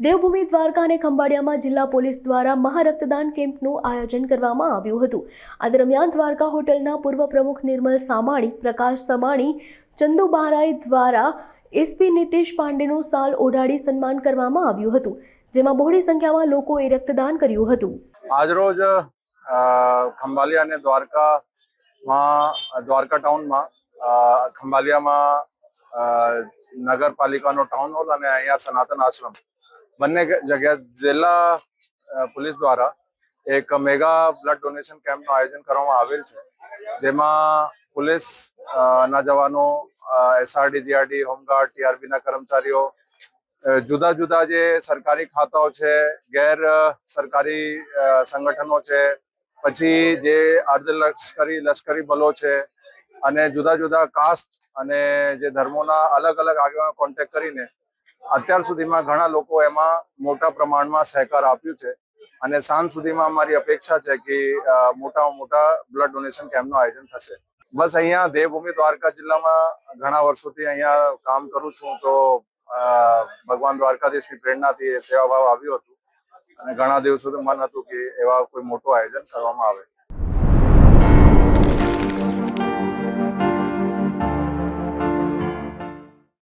દેવભૂમિ દ્વારકા અને ખંભાળિયામાં જિલ્લા પોલીસ દ્વારા મહારક્તદાન કેમ્પનું આયોજન કરવામાં આવ્યું હતું। આ દરમિયાન દ્વારકા હોટલના પૂર્વ પ્રમુખ નિર્મલ સામાણી, પ્રકાશ સમાણી, ચંદુ બહારાઈ દ્વારા એસપી નીતિશ પાંડેનું શાલ ઓઢાડી સન્માન કરવામાં આવ્યું હતું, જેમાં બહોળી સંખ્યામાં લોકોએ રક્તદાન કર્યું હતું। આજરોજ ખંભાળિયા અને દ્વારકા ટાઉનમાં ખંભાળિયામાં નગરપાલિકાનો ટાઉન હોલ અને અહીંયા સનાતન આશ્રમ બંને જગ્યા જિલ્લા પોલીસ દ્વારા એક મેગા બ્લડ ડોનેશન કેમ્પનું આયોજન કરવામાં આવેલ છે, જેમાં પોલીસ ના જવાનો, એસઆરડી, જીઆરડી, હોમગાર્ડ, ટીઆરબીના કર્મચારીઓ, જુદા જુદા જે સરકારી ખાતાઓ છે, ગેર સરકારી સંગઠનો છે, પછી જે લશ્કરી બલો છે અને જુદા જુદા કાસ્ટ અને જે ધર્મોના અલગ અલગ આગેવાનો કોન્ટેક્ટ કરીને અત્યાર સુધીમાં ઘણા લોકો એમાં મોટા પ્રમાણમાં સહકાર આપ્યું છે અને સાંજ સુધીમાં અમારી અપેક્ષા છે કે મોટામાં મોટા બ્લડ ડોનેશન કેમ્પનું આયોજન થશે। બસ અહીંયા દેવભૂમિ દ્વારકા જિલ્લામાં ઘણા વર્ષોથી અહીંયા કામ કરું છું, તો ભગવાન દ્વારકાધીશની પ્રેરણાથી એ સેવાભાવ આવ્યું હતું અને ઘણા દિવસોથી મન હતું કે એવા કોઈ મોટું આયોજન કરવામાં આવે।